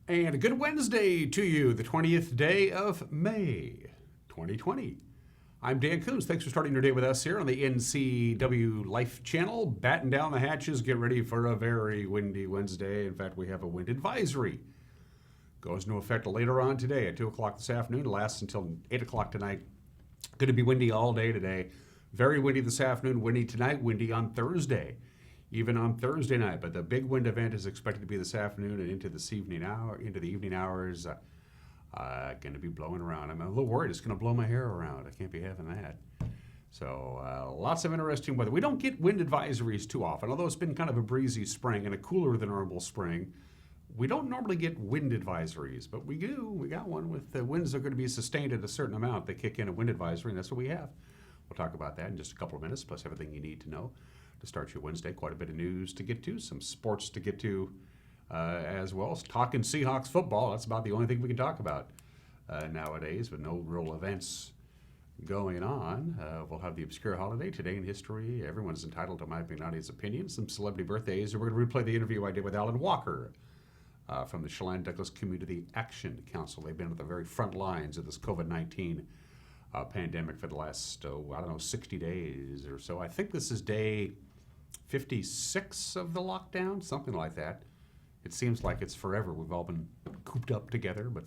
And a good Wednesday to you, the 20th day of May, 2020. I'm Dan Kuntz. Thanks for starting your day with us here on the NCW Life Channel. Batten down the hatches, get ready for a very windy Wednesday. In fact, we have a wind advisory. Goes into effect later on today at 2 o'clock this afternoon. It lasts until 8 o'clock tonight. Going to be windy all day today. Very windy this afternoon, windy tonight, windy on Thursday. Even on Thursday night, but the big wind event is expected to be this afternoon and into the evening hours. Going to be blowing around. I'm a little worried it's going to blow my hair around. I can't be having that. So lots of interesting weather. We don't get wind advisories too often, although it's been kind of a breezy spring and a cooler than normal spring. We don't normally get wind advisories, but we do. We got one with the winds are going to be sustained at a certain amount. They kick in a wind advisory, and that's what we have. We'll talk about that in just a couple of minutes, plus everything you need to know to start your Wednesday. Quite a bit of news to get to, some sports to get to as well. Talking Seahawks football, that's about the only thing we can talk about nowadays, with no real events going on. We'll have the obscure holiday, today in history. Everyone's entitled to my opinion. Some celebrity birthdays, and we're going to replay the interview I did with Alan Walker from the Chelan Douglas Community Action Council. They've been at the very front lines of this COVID-19 pandemic for the last, 60 days or so. I think this is day 56 of the lockdown, something like that. It seems like it's forever. We've all been cooped up together, but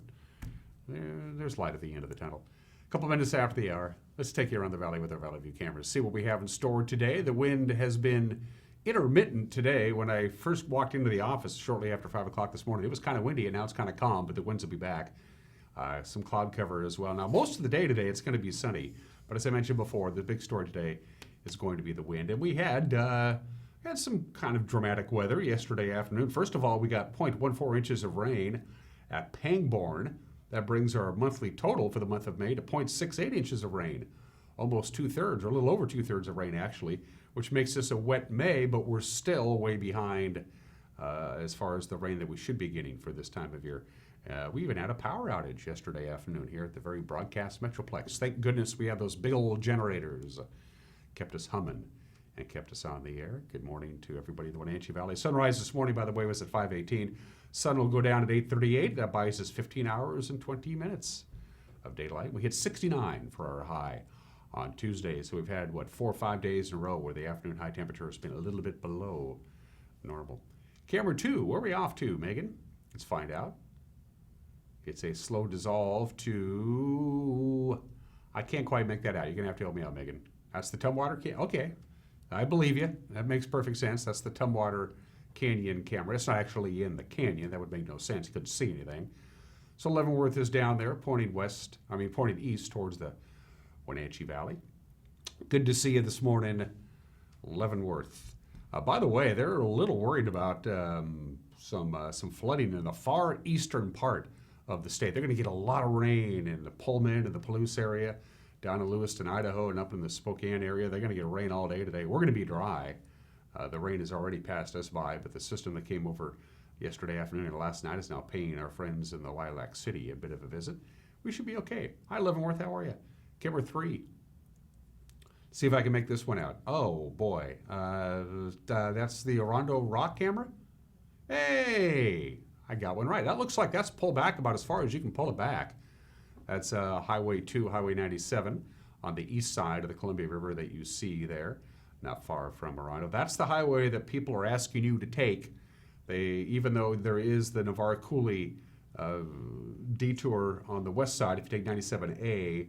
there's light at the end of the tunnel. A couple of minutes after the hour, let's take you around the valley with our Valley View cameras, see what we have in store today. The wind has been intermittent today. When I first walked into the office shortly after 5 o'clock this morning, it was kind of windy, and now it's kind of calm, but the winds will be back. Some cloud cover as well. Now, most of the day today, it's going to be sunny. But as I mentioned before, the big story today is going to be the wind. And we had some kind of dramatic weather yesterday afternoon. First of all, we got 0.14 inches of rain at Pangbourne. That brings our monthly total for the month of May to 0.68 inches of rain. Almost two-thirds, or a little over two-thirds of rain, actually, which makes this a wet May, but we're still way behind as far as the rain that we should be getting for this time of year. We even had a power outage yesterday afternoon here at the very broadcast Metroplex. Thank goodness we have those big old generators. Kept us humming and kept us on the air. Good morning to everybody in the Wenatchee Valley. Sunrise this morning, by the way, was at 5:18. Sun will go down at 8:38. That buys us 15 hours and 20 minutes of daylight. We hit 69 for our high on Tuesday. So we've had, 4 or 5 days in a row where the afternoon high temperature has been a little bit below normal. Camera 2, where are we off to, Megan? Let's find out. It's a slow dissolve to, I can't quite make that out. You're going to have to help me out, Megan. That's the Tumwater Canyon. Okay, I believe you. That makes perfect sense. That's the Tumwater Canyon camera. It's not actually in the canyon. That would make no sense. You couldn't see anything. So Leavenworth is down there, pointing east towards the Wenatchee Valley. Good to see you this morning, Leavenworth. By the way, they're a little worried about some flooding in the far eastern part of the state. They're going to get a lot of rain in the Pullman and the Palouse area, down in Lewiston, Idaho, and up in the Spokane area. They're going to get rain all day today. We're going to be dry. The rain has already passed us by, but the system that came over yesterday afternoon and last night is now paying our friends in the Lilac City a bit of a visit. We should be okay. Hi, Leavenworth. How are you? Camera 3. See if I can make this one out. Oh, boy. That's the Orondo Rock camera? Hey! I got one right. That looks like that's pulled back about as far as you can pull it back. That's Highway 2, Highway 97 on the east side of the Columbia River that you see there, not far from Orondo. That's the highway that people are asking you to take. Even though there is the Navarre Coulee detour on the west side, if you take 97A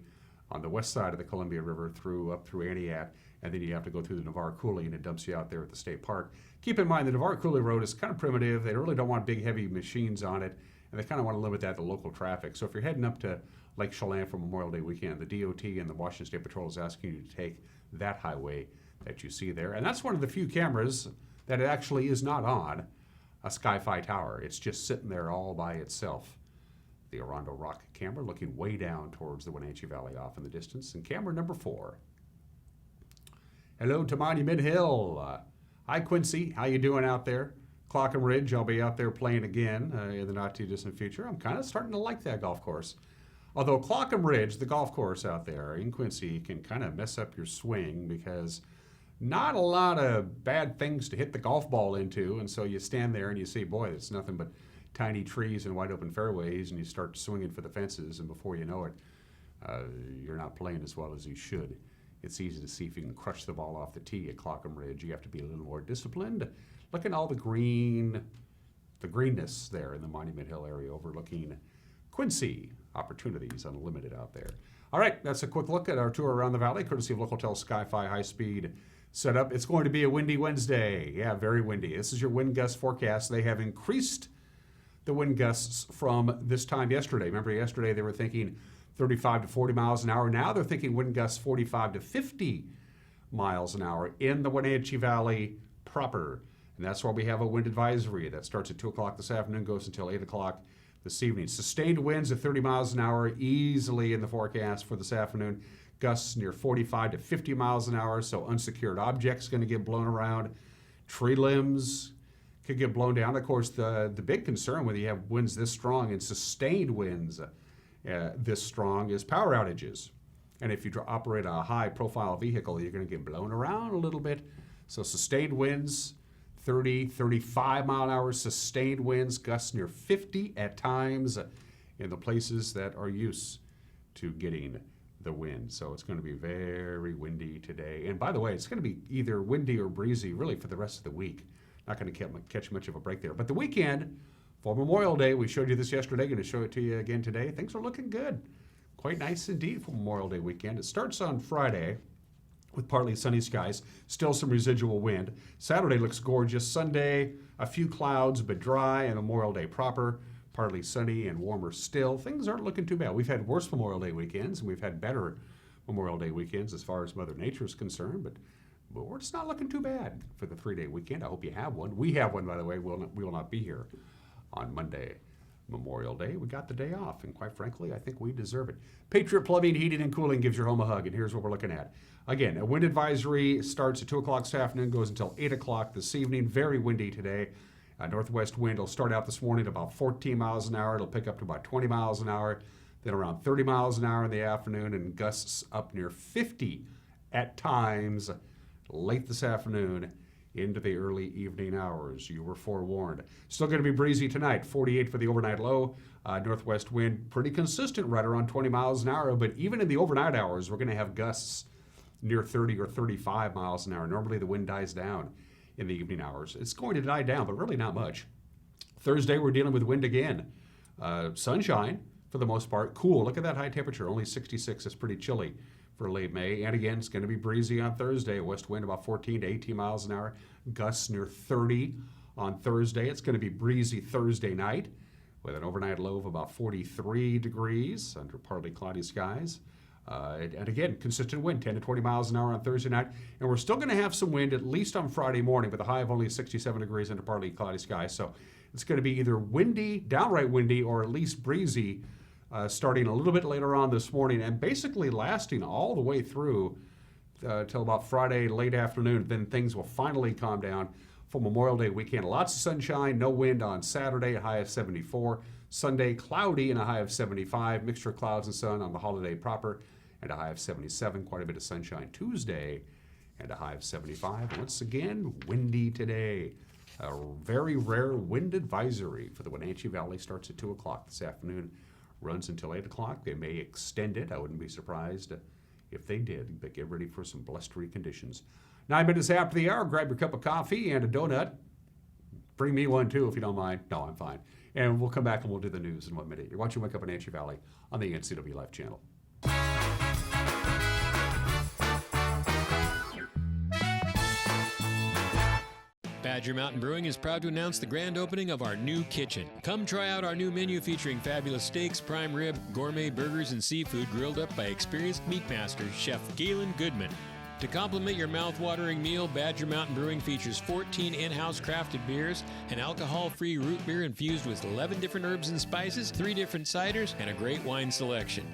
on the west side of the Columbia River up through Aniat, and then you have to go through the Navarre Coulee, and it dumps you out there at the state park. Keep in mind, the Navarre Coulee Road is kind of primitive. They really don't want big, heavy machines on it, and they kind of want to limit that to local traffic. So if you're heading up to Lake Chelan for Memorial Day weekend, the DOT and the Washington State Patrol is asking you to take that highway that you see there. And that's one of the few cameras that it actually is not on a Sky-Fi tower. It's just sitting there all by itself. The Orondo Rock camera looking way down towards the Wenatchee Valley off in the distance. And camera number 4. Hello to Monument Hill. Hi, Quincy. How you doing out there? Clockham Ridge, I'll be out there playing again in the not-too-distant future. I'm kind of starting to like that golf course. Although Clockham Ridge, the golf course out there in Quincy, can kind of mess up your swing because not a lot of bad things to hit the golf ball into, and so you stand there and you see, boy, it's nothing but tiny trees and wide open fairways, and you start swinging for the fences, and before you know it, you're not playing as well as you should. It's easy to see if you can crush the ball off the tee at Clockham Ridge. You have to be a little more disciplined. Look at all the greenness there in the Monument Hill area overlooking Quincy. Opportunities unlimited out there. All right, that's a quick look at our tour around the valley, courtesy of Local Sky-Fi high-speed setup. It's going to be a windy Wednesday. Yeah, very windy. This is your wind gust forecast. They have increased the wind gusts from this time yesterday. Remember yesterday they were thinking 35 to 40 miles an hour. Now they're thinking wind gusts 45 to 50 miles an hour in the Wenatchee Valley proper. And that's why we have a wind advisory that starts at 2 o'clock this afternoon, goes until 8 o'clock this evening. Sustained winds at 30 miles an hour easily in the forecast for this afternoon. Gusts near 45 to 50 miles an hour, so unsecured objects going to get blown around. Tree limbs could get blown down. Of course, the big concern when you have winds this strong and sustained winds this strong is power outages. And if you operate a high-profile vehicle, you're going to get blown around a little bit. So sustained winds, 30, 35 mile an hour sustained winds, gusts near 50 at times in the places that are used to getting the wind. So it's going to be very windy today. And by the way, it's going to be either windy or breezy really for the rest of the week. Not going to catch much of a break there. But the weekend for Memorial Day, we showed you this yesterday, going to show it to you again today. Things are looking good. Quite nice indeed for Memorial Day weekend. It starts on Friday with partly sunny skies, still some residual wind. Saturday looks gorgeous. Sunday, a few clouds, but dry, and Memorial Day proper, partly sunny and warmer still. Things aren't looking too bad. We've had worse Memorial Day weekends, and we've had better Memorial Day weekends as far as Mother Nature is concerned, but it's not looking too bad for the 3-day weekend. I hope you have one. We have one, by the way. We will not be here on Monday, Memorial Day. We got the day off, and quite frankly, I think we deserve it. Patriot Plumbing, Heating, and Cooling gives your home a hug, and here's what we're looking at. Again, a wind advisory starts at 2 o'clock this afternoon, goes until 8 o'clock this evening. Very windy today. Northwest wind will start out this morning at about 14 miles an hour. It'll pick up to about 20 miles an hour, then around 30 miles an hour in the afternoon, and gusts up near 50 at times late this afternoon into the early evening hours. You were forewarned. Still going to be breezy tonight, 48 for the overnight low. Northwest wind pretty consistent, right around 20 miles an hour, but even in the overnight hours, we're going to have gusts near 30 or 35 miles an hour. Normally the wind dies down in the evening hours. It's going to die down, but really not much. Thursday, we're dealing with wind again. Sunshine for the most part. Cool. Look at that high temperature, only 66. It's pretty chilly for late May. And again, it's going to be breezy on Thursday. West wind about 14 to 18 miles an hour. Gusts near 30 on Thursday. It's going to be breezy Thursday night with an overnight low of about 43 degrees under partly cloudy skies. And again, consistent wind, 10 to 20 miles an hour on Thursday night. And we're still going to have some wind at least on Friday morning with a high of only 67 degrees under partly cloudy skies. So it's going to be either windy, downright windy, or at least breezy starting a little bit later on this morning and basically lasting all the way through till about Friday late afternoon. Then things will finally calm down for Memorial Day weekend. Lots of sunshine, no wind on Saturday, a high of 74. Sunday, cloudy and a high of 75. Mixture of clouds and sun on the holiday proper and a high of 77. Quite a bit of sunshine Tuesday and a high of 75. Once again, windy today. A very rare wind advisory for the Wenatchee Valley starts at 2 o'clock this afternoon, runs until 8 o'clock. They may extend it. I wouldn't be surprised if they did, but get ready for some blustery conditions. 9 minutes after the hour, grab your cup of coffee and a donut. Bring me one too, if you don't mind. No, I'm fine. And we'll come back and we'll do the news in 1 minute. You're watching Wake Up Wenatchee Valley on the NCW Life channel. Badger Mountain Brewing is proud to announce the grand opening of our new kitchen. Come try out our new menu featuring fabulous steaks, prime rib, gourmet burgers, and seafood grilled up by experienced meat master, Chef Galen Goodman. To complement your mouth-watering meal, Badger Mountain Brewing features 14 in-house crafted beers, an alcohol-free root beer infused with 11 different herbs and spices, 3 different ciders, and a great wine selection.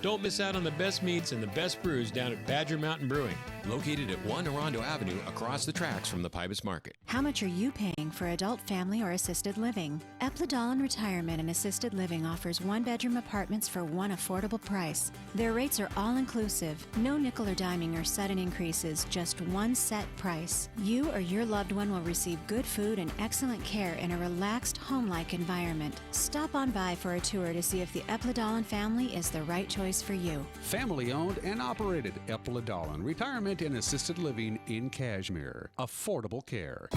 Don't miss out on the best meats and the best brews down at Badger Mountain Brewing. located at 1 Orondo Avenue across the tracks from the Pybus Market. How much are you paying for adult, family, or assisted living? Epladolin Retirement and Assisted Living offers one-bedroom apartments for one affordable price. Their rates are all-inclusive, no nickel or diming or sudden increases, just one set price. You or your loved one will receive good food and excellent care in a relaxed, home-like environment. Stop on by for a tour to see if the Epladolin family is the right choice for you. Family owned and operated Epladolin Retirement and Assisted Living in Cashmere. Affordable care.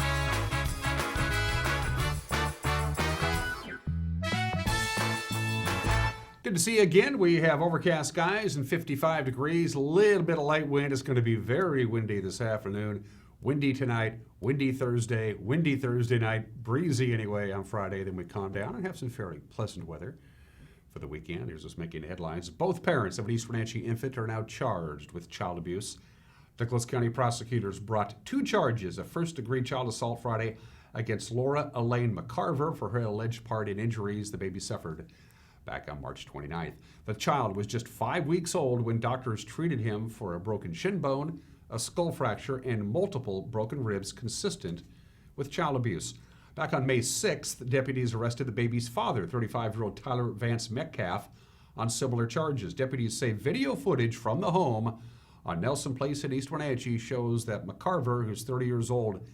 Good to see you again. We have overcast skies and 55 degrees. A little bit of light wind. It's going to be very windy this afternoon. Windy tonight, windy Thursday night, breezy anyway on Friday. Then we calm down and have some fairly pleasant weather for the weekend. Here's us making headlines. Both parents of an East Wenatchee infant are now charged with child abuse. Douglas County prosecutors brought 2 charges of first-degree child assault Friday against Laura Elaine McCarver for her alleged part in injuries the baby suffered back on March 29th. The child was just 5 weeks old when doctors treated him for a broken shin bone, a skull fracture, and multiple broken ribs consistent with child abuse. Back on May 6th, deputies arrested the baby's father, 35-year-old Tyler Vance Metcalf, on similar charges. Deputies say video footage from the home on Nelson Place in East Wenatchee shows that McCarver, who's 30 years old,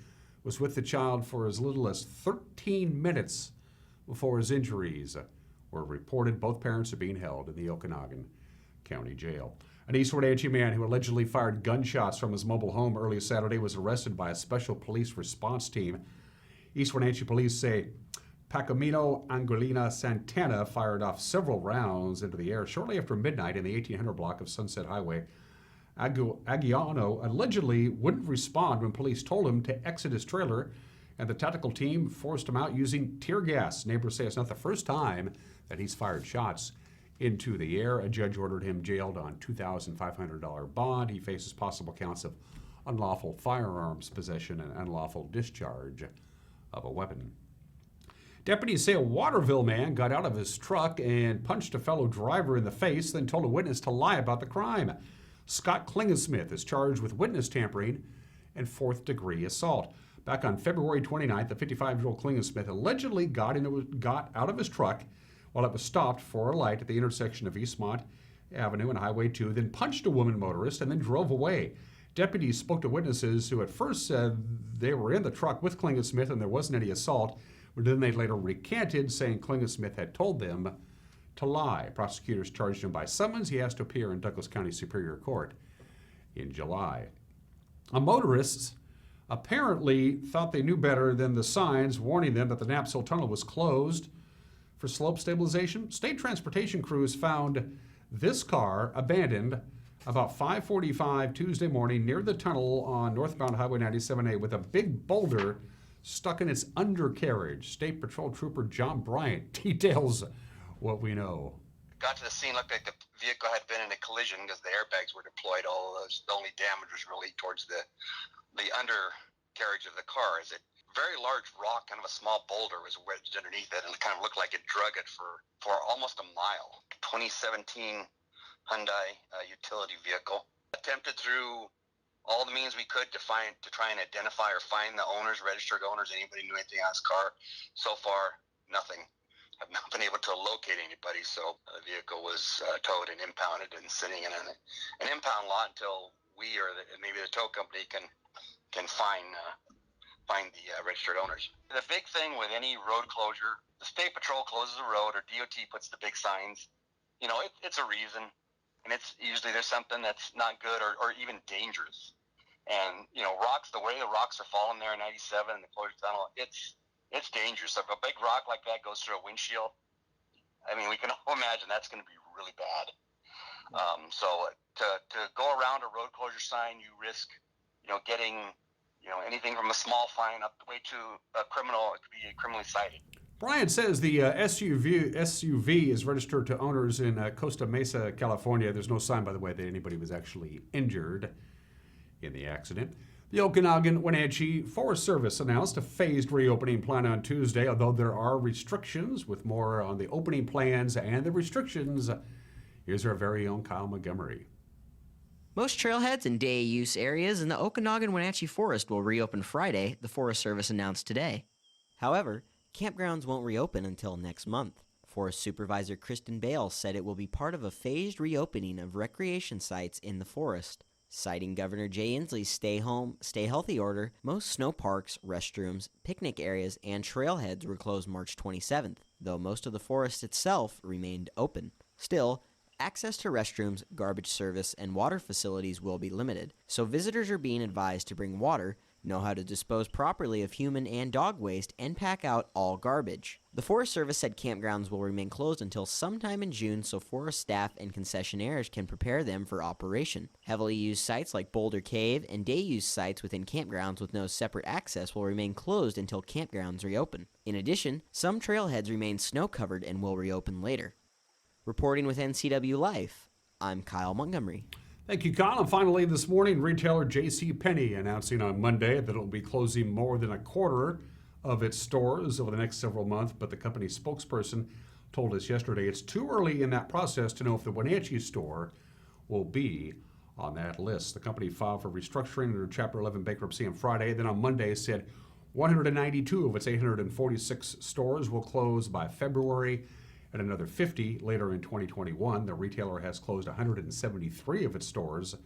was with the child for as little as 13 minutes before his injuries were reported. Both parents are being held in the Okanagan County Jail. An East Wenatchee man who allegedly fired gunshots from his mobile home early Saturday was arrested by a special police response team. East Wenatchee police say Pacomino Angulina Santana fired off several rounds into the air shortly after midnight in the 1800 block of Sunset Highway. Aguiano allegedly wouldn't respond when police told him to exit his trailer, and the tactical team forced him out using tear gas. Neighbors say it's not the first time that he's fired shots into the air. A judge ordered him jailed on $2,500 bond. He faces possible counts of unlawful firearms possession and unlawful discharge of a weapon. Deputies say a Waterville man got out of his truck and punched a fellow driver in the face, then told a witness to lie about the crime. Scott Klingensmith is charged with witness tampering and 4th-degree assault. Back on February 29th, the 55-year-old Klingensmith allegedly got out of his truck while it was stopped for a light at the intersection of Eastmont Avenue and Highway 2, then punched a woman motorist and then drove away. Deputies spoke to witnesses who at first said they were in the truck with Klingensmith and there wasn't any assault, but then they later recanted, saying Klingensmith had told them to lie. Prosecutors charged him by summons. He has to appear in Douglas County Superior Court in July. A motorist apparently thought they knew better than the signs warning them that the Knaps Hill Tunnel was closed for slope stabilization. State transportation crews found this car abandoned about 5:45 Tuesday morning near the tunnel on northbound Highway 97A with a big boulder stuck in its undercarriage. State Patrol Trooper John Bryant details what we know. Got to the scene, looked like the vehicle had been in a collision because the airbags were deployed. All of those, the only damage was really towards the undercarriage of the car. Is it very large rock, kind of a small boulder was wedged underneath it, and it kind of looked like it drug it for almost a mile. 2017 Hyundai utility vehicle. Attempted through all the means we could to try and identify or find the owners, registered owners, anybody knew anything on this car. So far, nothing. Have not been able to locate anybody, so the vehicle was towed and impounded and sitting in an impound lot until we or maybe the tow company can find the registered owners. The big thing with any road closure, the state patrol closes a road or DOT puts the big signs. You know, it's a reason, and it's usually there's something that's not good or even dangerous. And you know, the way the rocks are falling there in 97 and the closure tunnel, it's dangerous. If a big rock like that goes through a windshield, I mean, we can all imagine that's going to be really bad. So to go around a road closure sign, you risk, getting, anything from a small fine up the way to a criminal. It could be criminally cited. Brian says the SUV is registered to owners in Costa Mesa, California. There's no sign, by the way, that anybody was actually injured in the accident. The Okanagan Wenatchee Forest Service announced a phased reopening plan on Tuesday, although there are restrictions. With more on the opening plans and the restrictions, here's our very own Kyle Montgomery. Most trailheads and day use areas in the Okanagan-Wenatchee Forest will reopen Friday, the Forest Service announced today. However, campgrounds won't reopen until next month. Forest Supervisor Kristen Bale said it will be part of a phased reopening of recreation sites in the forest. Citing Governor Jay Inslee's stay home, stay healthy order, most snow parks, restrooms, picnic areas, and trailheads were closed March 27th, though most of the forest itself remained open. Still, access to restrooms, garbage service, and water facilities will be limited, so visitors are being advised to bring water, know how to dispose properly of human and dog waste, and pack out all garbage. The Forest Service said campgrounds will remain closed until sometime in June so forest staff and concessionaires can prepare them for operation. Heavily used sites like Boulder Cave and day-use sites within campgrounds with no separate access will remain closed until campgrounds reopen. In addition, some trailheads remain snow-covered and will reopen later. Reporting with NCW Life, I'm Kyle Montgomery. Thank you, Kyle. And finally this morning, retailer JCPenney announcing on Monday that it will be closing more than a quarter of its stores over the next several months, but the company's spokesperson told us yesterday it's too early in that process to know if the Wenatchee store will be on that list. The company filed for restructuring under Chapter 11 bankruptcy on Friday, then on Monday said 192 of its 846 stores will close by February, and another 50 later in 2021. The retailer has closed 173 of its stores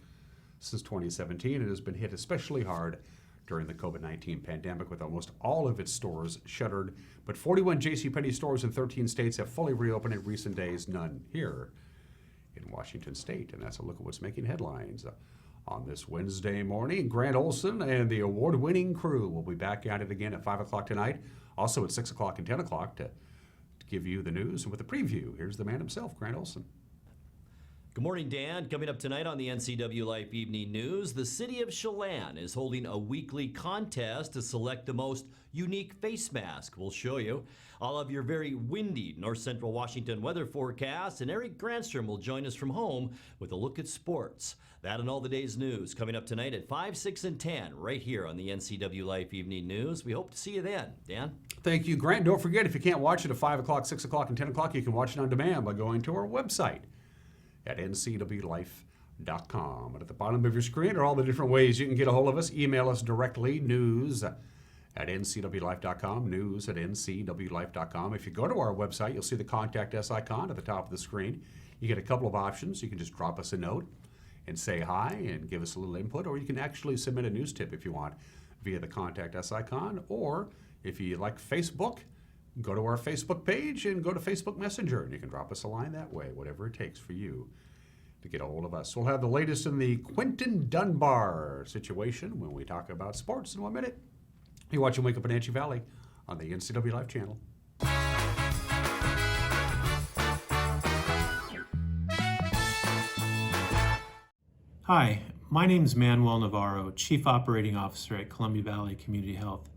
since 2017 and has been hit especially hard during the COVID-19 pandemic, with almost all of its stores shuttered. But 41 JCPenney stores in 13 states have fully reopened in recent days, none here in Washington State. And that's a look at what's making headlines on this Wednesday morning. Grant Olson and the award-winning crew will be back at it again at 5 o'clock tonight, also at 6 o'clock and 10 o'clock to give you the news. And with a preview, here's the man himself, Grant Olson. Good morning, Dan. Coming up tonight on the NCW Life Evening News, the city of Chelan is holding a weekly contest to select the most unique face mask. We'll show you. I'll have your very windy North Central Washington weather forecast, and Eric Granstrom will join us from home with a look at sports. That and all the day's news coming up tonight at 5, 6, and 10 right here on the NCW Life Evening News. We hope to see you then. Dan? Thank you, Grant. Don't forget, if you can't watch it at 5 o'clock, 6 o'clock, and 10 o'clock, you can watch it on demand by going to our website at ncwlife.com. And at the bottom of your screen are all the different ways you can get a hold of us. Email us directly, news at ncwlife.com, news at ncwlife.com. If you go to our website, you'll see the Contact Us icon at the top of the screen. You get a couple of options. You can just drop us a note and say hi and give us a little input, or you can actually submit a news tip if you want via the Contact Us icon, or if you like Facebook, go to our Facebook page and go to Facebook Messenger, and you can drop us a line that way, whatever it takes for you to get a hold of us. We'll have the latest in the Quentin Dunbar situation when we talk about sports in 1 minute. You're watching Wake Up Wenatchee Valley on the NCW Life channel. Hi, my name is Manuel Navarro, Chief Operating Officer at Columbia Valley Community Health.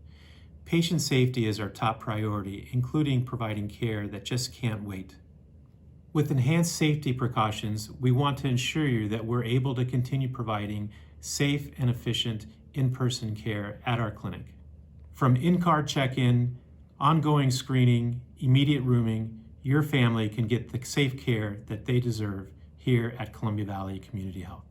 Patient safety is our top priority, including providing care that just can't wait. With enhanced safety precautions, we want to ensure you that we're able to continue providing safe and efficient in-person care at our clinic. From in-car check-in, ongoing screening, immediate rooming, your family can get the safe care that they deserve here at Columbia Valley Community Health.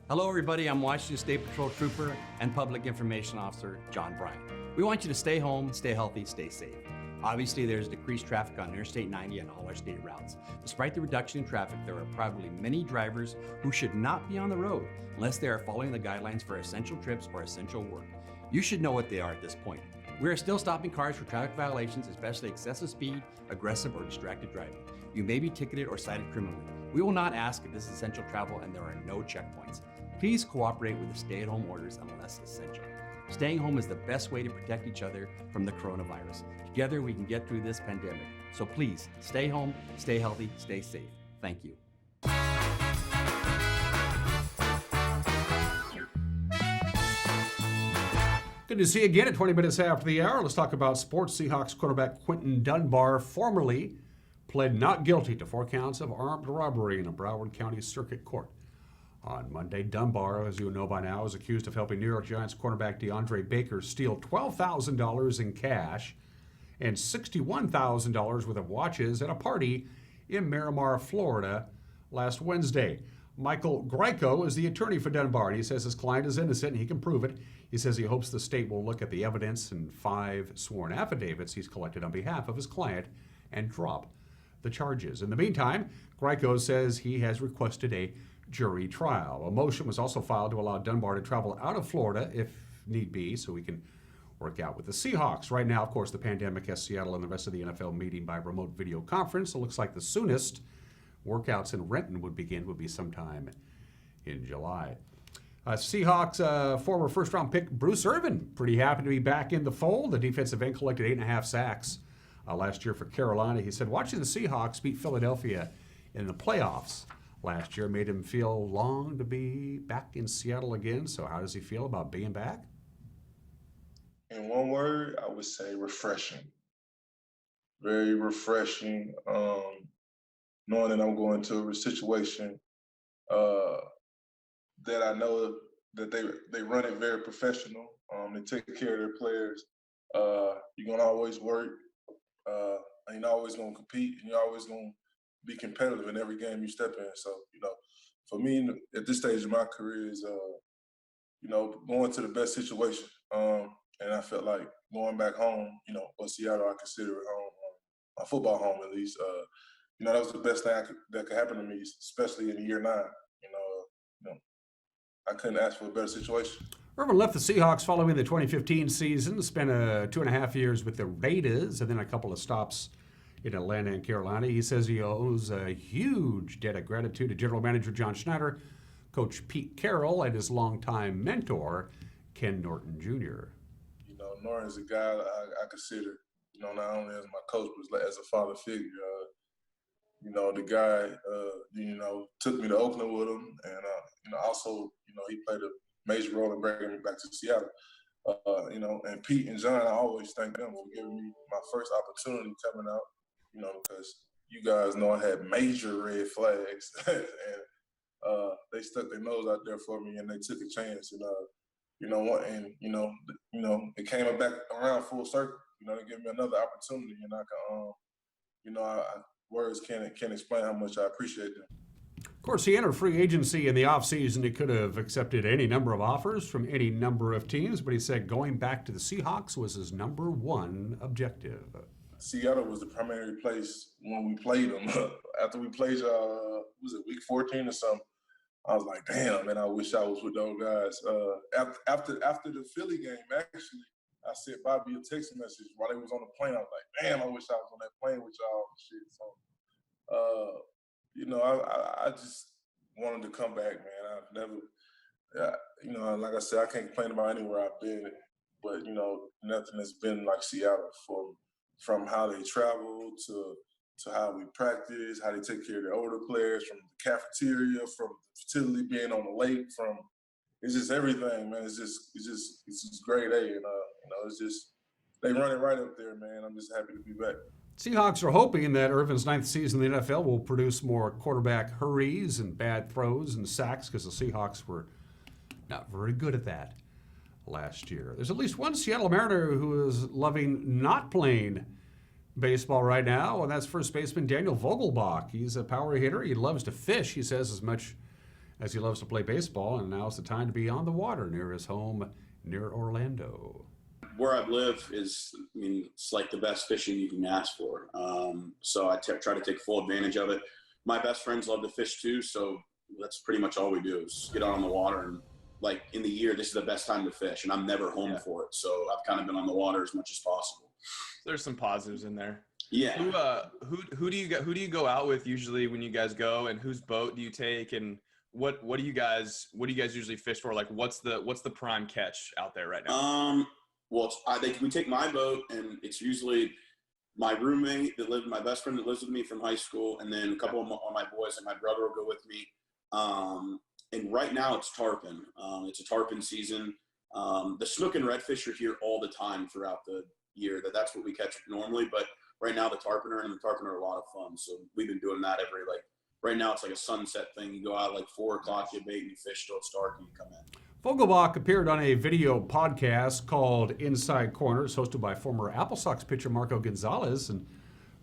Hello everybody, I'm Washington State Patrol Trooper and Public Information Officer John Bryant. We want you to stay home, stay healthy, stay safe. Obviously, there's decreased traffic on Interstate 90 and all our state routes. Despite the reduction in traffic, there are probably many drivers who should not be on the road unless they are following the guidelines for essential trips or essential work. You should know what they are at this point. We are still stopping cars for traffic violations, especially excessive speed, aggressive, or distracted driving. You may be ticketed or cited criminally. We will not ask if this is essential travel, and there are no checkpoints. Please cooperate with the stay-at-home orders unless essential. Staying home is the best way to protect each other from the coronavirus. Together, we can get through this pandemic. So please, stay home, stay healthy, stay safe. Thank you. Good to see you again at 20 minutes after the hour. Let's talk about sports. Seahawks quarterback Quentin Dunbar formerly pled not guilty to 4 counts of armed robbery in a Broward County Circuit Court. On Monday, Dunbar, as you know by now, is accused of helping New York Giants cornerback DeAndre Baker steal $12,000 in cash and $61,000 worth of watches at a party in Miramar, Florida last Wednesday. Michael Greco is the attorney for Dunbar, and he says his client is innocent and he can prove it. He says he hopes the state will look at the evidence and 5 sworn affidavits he's collected on behalf of his client and drop the charges. In the meantime, Greco says he has requested a jury trial. A motion was also filed to allow Dunbar to travel out of Florida if need be, so he can work out with the Seahawks. Right now, of course, the pandemic has Seattle and the rest of the NFL meeting by remote video conference. It looks like the soonest workouts in Renton would be sometime in July. Seahawks former first-round pick Bruce Irvin, pretty happy to be back in the fold. The defensive end collected 8.5 sacks last year for Carolina. He said watching the Seahawks beat Philadelphia in the playoffs last year made him feel long to be back in Seattle again. So how does he feel about being back? In one word, I would say refreshing. Very refreshing. Knowing that I'm going to a situation that I know that they run it very professional. They take care of their players. You're gonna always work. And you're always gonna compete. And you're always gonna be competitive in every game you step in. So for me at this stage of my career is going to the best situation. And I felt like going back home, Seattle I consider it home, my football home at least. That was the best thing that could happen to me, especially in year 9. I couldn't ask for a better situation. Irvin left the Seahawks following the 2015 season, spent 2.5 years with the Raiders, and then a couple of stops in Atlanta and Carolina. He says he owes a huge debt of gratitude to General Manager John Schneider, Coach Pete Carroll, and his longtime mentor, Ken Norton Jr. Norton's a guy I consider, not only as my coach, but as a father figure. The guy, took me to Oakland with him, and also, he played a major role in bringing me back to Seattle. And Pete and John, I always thank them for giving me my first opportunity coming out, because you guys know I had major red flags, and they stuck their nose out there for me, and they took a chance, it came back around full circle. They gave me another opportunity, and I words can't explain how much I appreciate them. Of course, he entered free agency in the offseason. He could have accepted any number of offers from any number of teams, but he said going back to the Seahawks was his number one objective. Seattle was the primary place when we played them. After we played, was it week 14 or something? I was like, damn, man, I wish I was with those guys. After the Philly game, actually, I sent Bobby a text message while they was on the plane. I was like, damn, I wish I was on that plane with y'all and shit. So, I just wanted to come back, man. I've never, like I said, I can't complain about anywhere I've been, but, nothing has been like Seattle from how they travel to how we practice, how they take care of their older players, from the cafeteria, from the facility being on the lake, it's just everything, man. It's just grade A, and it's just they run it right up there, man. I'm just happy to be back. Seahawks are hoping that Irvin's 9th season in the NFL will produce more quarterback hurries and bad throws and sacks, because the Seahawks were not very good at that last year. There's at least one Seattle Mariner who is loving not playing baseball right now, and that's first baseman Daniel Vogelbach. He's a power hitter. He loves to fish, he says, as much as he loves to play baseball, and now's the time to be on the water near his home near Orlando. Where I live is, it's like the best fishing you can ask for. So I try to take full advantage of it. My best friends love to fish too, so that's pretty much all we do is get out on the water. And like in the year, this is the best time to fish, and I'm never home for it. So I've kind of been on the water as much as possible. There's some positives in there. Yeah. Who do you go out with usually when you guys go, and whose boat do you take, and what do you guys usually fish for? Like what's the prime catch out there right now? Well, we take my boat, and it's usually my roommate my best friend that lives with me from high school, and then a couple of my boys and my brother will go with me. And right now it's tarpon. It's a tarpon season. The snook and redfish are here all the time throughout the year. That's what we catch normally, but right now the tarpon are a lot of fun. So we've been doing that right now it's like a sunset thing. You go out like 4 o'clock, you bait, and you fish till it's dark, and you come in. Vogelbach appeared on a video podcast called Inside Corners, hosted by former Apple Sox pitcher Marco Gonzalez and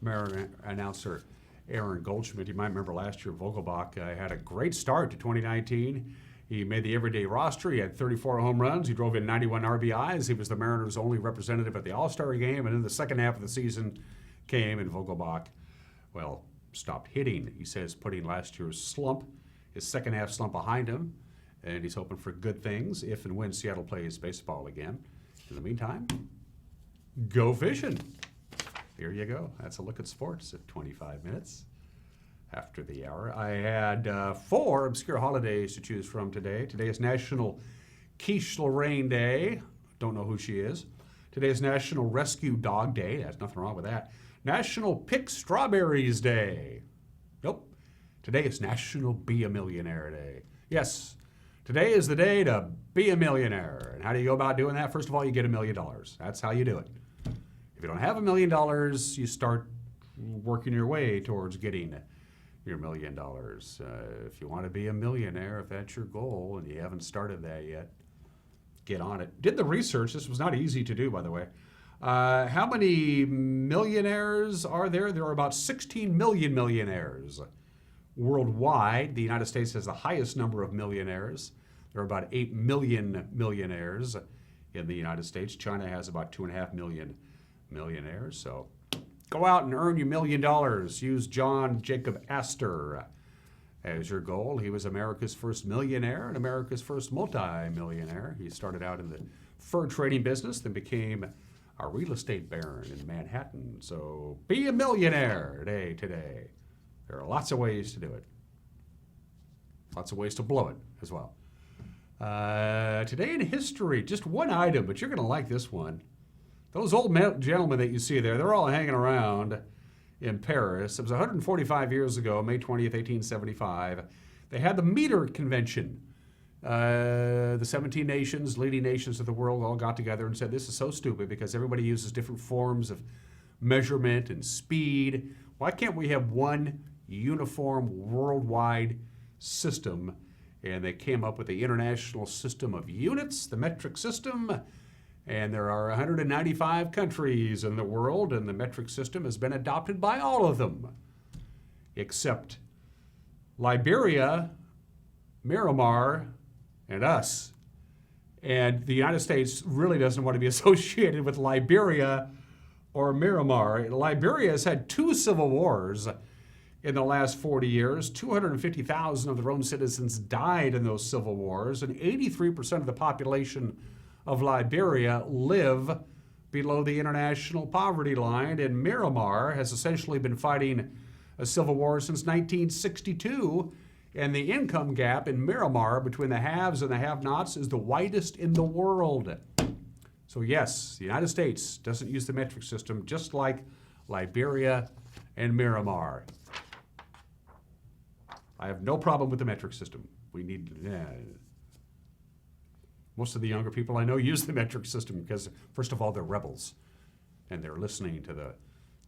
Mariner announcer Aaron Goldschmidt. You might remember last year Vogelbach had a great start to 2019. He made the everyday roster. He had 34 home runs. He drove in 91 RBIs. He was the Mariners' only representative at the All-Star game. And then the second half of the season came, and Vogelbach, well, stopped hitting. He says putting last year's slump, his second half slump behind him, and he's hoping for good things if and when Seattle plays baseball again. In the meantime, go fishing. Here you go. That's a look at sports at 25 minutes after the hour. I had 4 obscure holidays to choose from today. Today is National Quiche Lorraine Day. Don't know who she is. Today is National Rescue Dog Day. There's nothing wrong with that. National Pick Strawberries Day. Nope. Today is National Be a Millionaire Day. Yes, today is the day to be a millionaire. And how do you go about doing that? First of all, you get $1 million. That's how you do it. If you don't have $1 million, you start working your way towards getting your $1 million. If you want to be a millionaire, if that's your goal and you haven't started that yet, get on it. Did the research. This was not easy to do, by the way. How many millionaires are there? There are about 16 million millionaires worldwide. The United States has the highest number of millionaires. There are about 8 million millionaires in the United States. China has about 2.5 million millionaires. So go out and earn your $1 million. Use John Jacob Astor as your goal. He was America's first millionaire and America's first multi-millionaire. He started out in the fur trading business, then became a real estate baron in Manhattan. So be a millionaire today. There are lots of ways to do it. Lots of ways to blow it as well. Today in history, just one item, but you're going to like this one. Those old gentlemen that you see there, they're all hanging around in Paris. It was 145 years ago, May 20th, 1875. They had the meter convention. The 17 nations, leading nations of the world, all got together and said, this is so stupid because everybody uses different forms of measurement and speed. Why can't we have one uniform worldwide system? And they came up with the International System of Units, the metric system. And there are 195 countries in the world, and the metric system has been adopted by all of them, except Liberia, Myanmar, and us. And the United States really doesn't want to be associated with Liberia or Myanmar. Liberia has had 2 civil wars in the last 40 years. 250,000 of their own citizens died in those civil wars, and 83% of the population of Liberia live below the international poverty line, and Myanmar has essentially been fighting a civil war since 1962, and the income gap in Myanmar between the haves and the have-nots is the widest in the world. So yes, the United States doesn't use the metric system, just like Liberia and Myanmar. I have no problem with the metric system. We need... Most of the younger people I know use the metric system because, first of all, they're rebels. And they're listening to the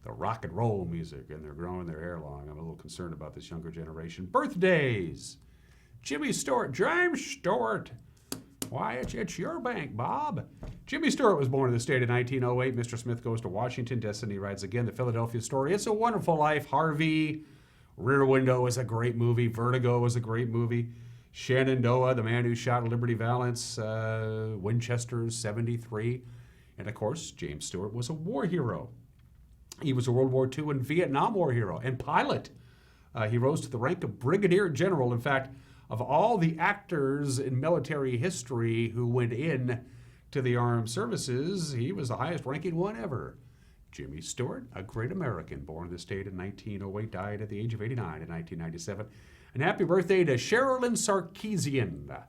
rock and roll music, and they're growing their hair long. I'm a little concerned about this younger generation. Birthdays. Jimmy Stewart. James Stewart. Why, it's your bank, Bob. Jimmy Stewart was born in the state in 1908. Mr. Smith Goes to Washington. Destiny Rides Again. The Philadelphia Story. It's a Wonderful Life. Harvey. Rear Window is a great movie. Vertigo is a great movie. Shenandoah, The Man Who Shot Liberty Valance, Winchester's 73. And of course, James Stewart was a war hero. He was a World War II and Vietnam War hero and pilot. He rose to the rank of brigadier general. In fact, of all the actors in military history who went in to the armed services, he was the highest ranking one ever. Jimmy Stewart, a great American, born in the state in 1908, died at the age of 89 in 1997. And happy birthday to Sherilyn Sarkeesian.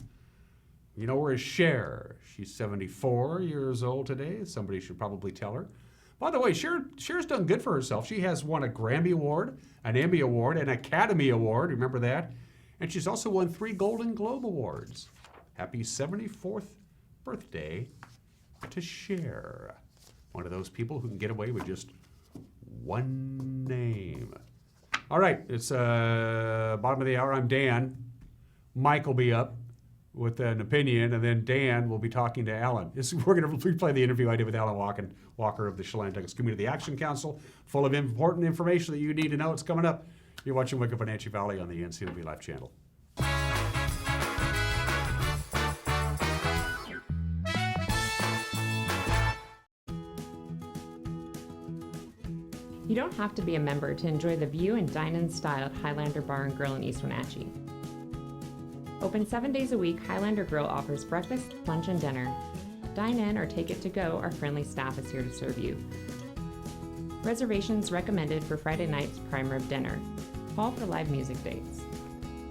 You know her as Cher. She's 74 years old today. Somebody should probably tell her. By the way, Cher's done good for herself. She has won a Grammy Award, an Emmy Award, an Academy Award. Remember that? And she's also won 3 Golden Globe Awards. Happy 74th birthday to Cher. One of those people who can get away with just one name. All right, it's bottom of the hour. I'm Dan. Mike will be up with an opinion, and then Dan will be talking to Alan. We're going to replay the interview I did with Alan Walker of the Chelan Douglas Community Action Council, full of important information that you need to know. It's coming up You're watching Wake Up Wenatchee Valley on the NCW Life channel. You don't have to be a member to enjoy the view and dine-in style at Highlander Bar and Grill in East Wenatchee. Open 7 days a week, Highlander Grill offers breakfast, lunch, and dinner. Dine in or take it to go, our friendly staff is here to serve you. Reservations recommended for Friday night's prime rib dinner. Call for live music dates.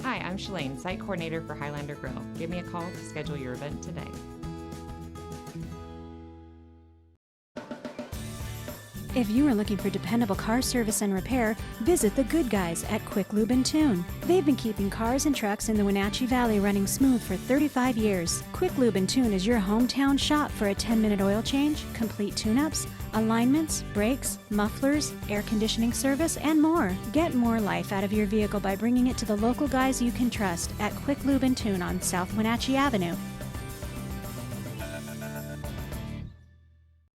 Hi, I'm Shalane, site coordinator for Highlander Grill. Give me a call to schedule your event today. If you are looking for dependable car service and repair, visit the good guys at Quick Lube and Tune. They've been keeping cars and trucks in the Wenatchee Valley running smooth for 35 years. Quick Lube and Tune is your hometown shop for a 10-minute oil change, complete tune-ups, alignments, brakes, mufflers, air conditioning service, and more. Get more life out of your vehicle by bringing it to the local guys you can trust at Quick Lube and Tune on South Wenatchee Avenue.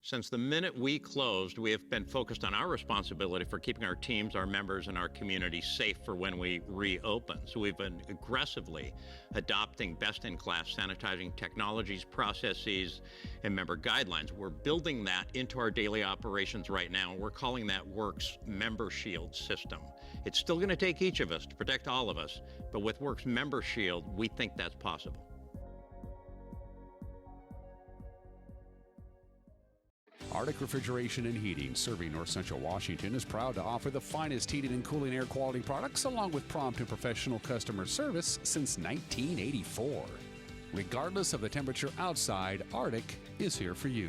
Since the minute we closed, we have been focused on our responsibility for keeping our teams, our members, and our community safe for when we reopen. So we've been aggressively adopting best-in-class sanitizing technologies, processes, and member guidelines. We're building that into our daily operations right now, and we're calling that Works Member Shield system. It's still going to take each of us to protect all of us, but with Works Member Shield, we think that's possible. Arctic Refrigeration and Heating, serving North Central Washington, is proud to offer the finest heating and cooling air quality products along with prompt and professional customer service since 1984. Regardless of the temperature outside, Arctic is here for you.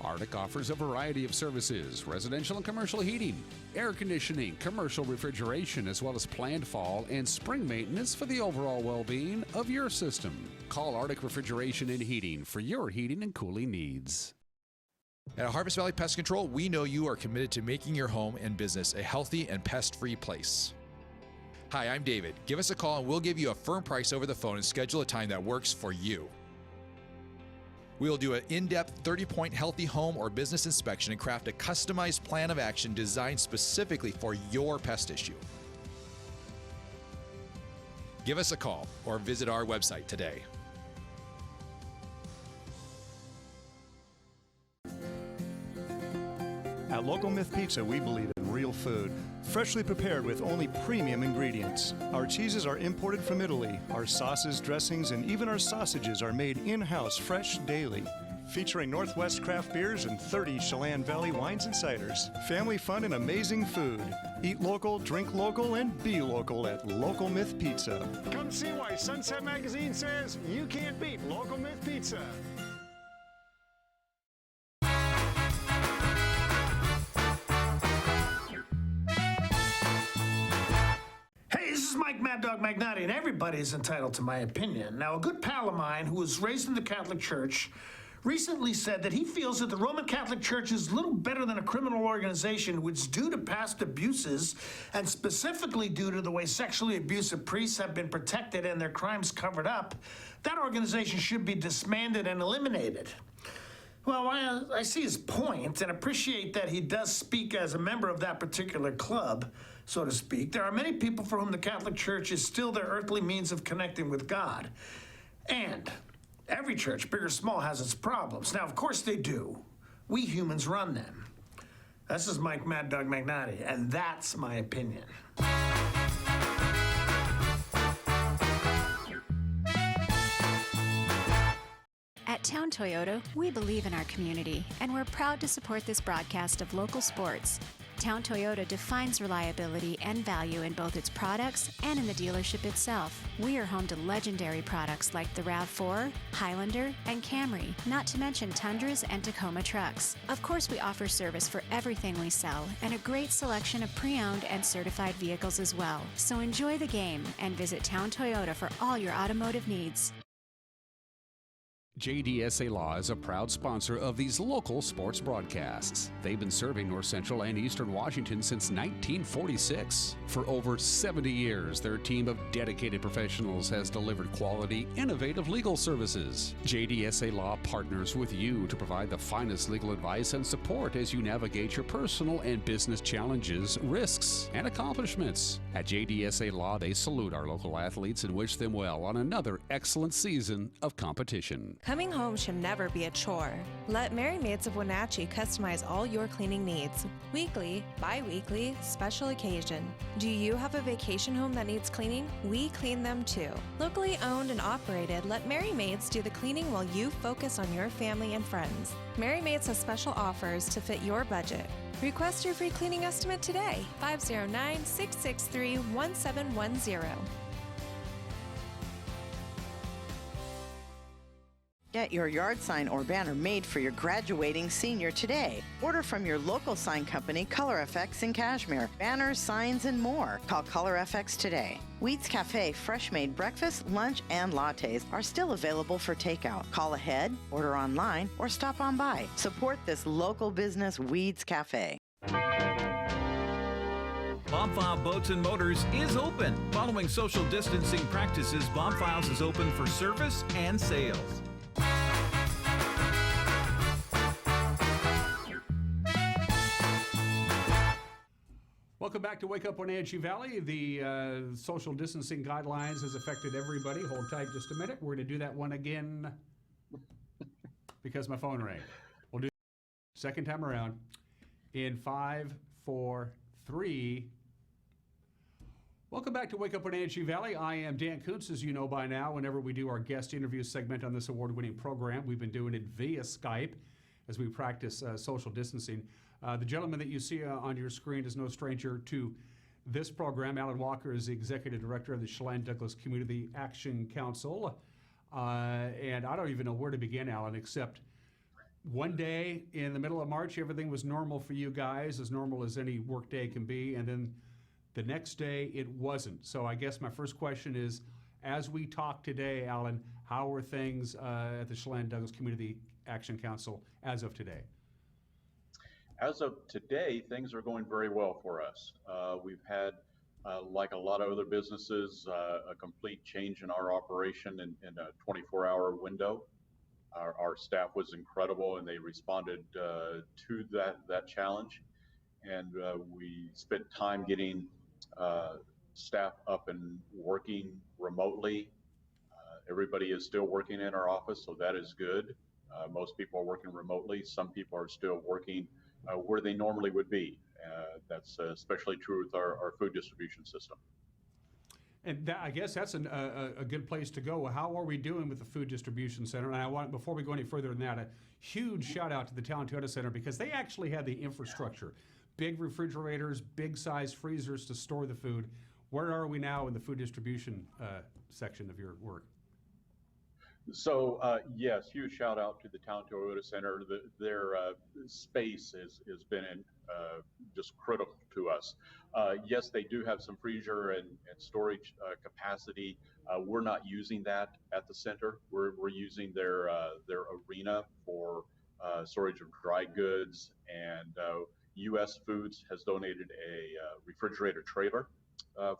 Arctic offers a variety of services: residential and commercial heating, air conditioning, commercial refrigeration, as well as planned fall and spring maintenance for the overall well-being of your system. Call Arctic Refrigeration and Heating for your heating and cooling needs. At Harvest Valley Pest Control, we know you are committed to making your home and business a healthy and pest-free place. Hi, I'm David. Give us a call and we'll give you a firm price over the phone and schedule a time that works for you. We will do an in-depth 30-point healthy home or business inspection and craft a customized plan of action designed specifically for your pest issue. Give us a call or visit our website today. At Local Myth Pizza, we believe in real food, freshly prepared with only premium ingredients. Our cheeses are imported from Italy. Our sauces, dressings, and even our sausages are made in-house fresh daily. Featuring Northwest craft beers and 30 Chelan Valley wines and ciders. Family fun and amazing food. Eat local, drink local, and be local at Local Myth Pizza. Come see why Sunset Magazine says you can't beat Local Myth Pizza. This is Mike Mad Dog Magnotti, and everybody's entitled to my opinion. Now, a good pal of mine who was raised in the Catholic Church recently said that he feels that the Roman Catholic Church is little better than a criminal organization which, due to past abuses, and specifically due to the way sexually abusive priests have been protected and their crimes covered up, that organization should be disbanded and eliminated. Well, I see his point and appreciate that he does speak as a member of that particular club, so to speak. There are many people for whom the Catholic Church is still their earthly means of connecting with God. And every church, big or small, has its problems. Now, of course they do. We humans run them. This is Mike Mad Dog Magnotti, and that's my opinion. At Town Toyota, we believe in our community, and we're proud to support this broadcast of local sports. Town Toyota defines reliability and value in both its products and in the dealership itself. We are home to legendary products like the RAV4, Highlander, and Camry, not to mention Tundras and Tacoma trucks. Of course, we offer service for everything we sell and a great selection of pre-owned and certified vehicles as well. So enjoy the game and visit Town Toyota for all your automotive needs. JDSA Law is a proud sponsor of these local sports broadcasts. They've been serving North Central and Eastern Washington since 1946. For over 70 years, their team of dedicated professionals has delivered quality, innovative legal services. JDSA Law partners with you to provide the finest legal advice and support as you navigate your personal and business challenges, risks, and accomplishments. At JDSA Law, they salute our local athletes and wish them well on another excellent season of competition. Coming home should never be a chore. Let Merry Maids of Wenatchee customize all your cleaning needs. Weekly, bi-weekly, special occasion. Do you have a vacation home that needs cleaning? We clean them too. Locally owned and operated, let Merry Maids do the cleaning while you focus on your family and friends. Merry Maids has special offers to fit your budget. Request your free cleaning estimate today. 509-663-1710. Get your yard sign or banner made for your graduating senior today. Order from your local sign company, Color FX in Cashmere. Banners, signs, and more. Call Color FX today. Weeds Cafe fresh-made breakfast, lunch, and lattes are still available for takeout. Call ahead, order online, or stop on by. Support this local business, Weeds Cafe. Bombfile Boats and Motors is open. Following social distancing practices, Bombfiles is open for service and sales. Welcome back to Wake Up Wenatchee Valley. The social distancing guidelines has affected everybody. Hold tight just a minute. We're going to do that one again because my phone rang. We'll do it second time around in 5, 4, 3. Welcome back to Wake Up Wenatchee Valley. I am Dan Kuntz, as you know by now. Whenever we do our guest interview segment on this award-winning program, we've been doing it via Skype as we practice social distancing. The gentleman that you see on your screen is no stranger to this program. Alan Walker is the Executive Director of the Chelan-Douglas Community Action Council. And I don't even know where to begin, Alan, except one day in the middle of March, everything was normal for you guys, as normal as any work day can be. And then the next day, it wasn't. So I guess my first question is, as we talk today, Alan, how are things at the Chelan-Douglas Community Action Council as of today? As of today, things are going very well for us. We've had, like a lot of other businesses, a complete change in our operation in a 24-hour window. Our staff was incredible, and they responded to that challenge. And we spent time getting staff up and working remotely. Everybody is still working in our office, so that is good. Most people are working remotely. Some people are still working where they normally would be. That's especially true with our food distribution system. And I guess that's a good place to go. How are we doing with the food distribution center? And I want, before we go any further than that, a huge shout out to the Town Toyota Center, because they actually had the infrastructure, big refrigerators, big size freezers to store the food. Where are we now in the food distribution section of your work? So yes, huge shout out to the Town Toyota Center. Their space has been just critical to us. Yes, they do have some freezer and storage capacity. We're not using that at the center. We're using their arena for storage of dry goods, and U.S. Foods has donated a refrigerator trailer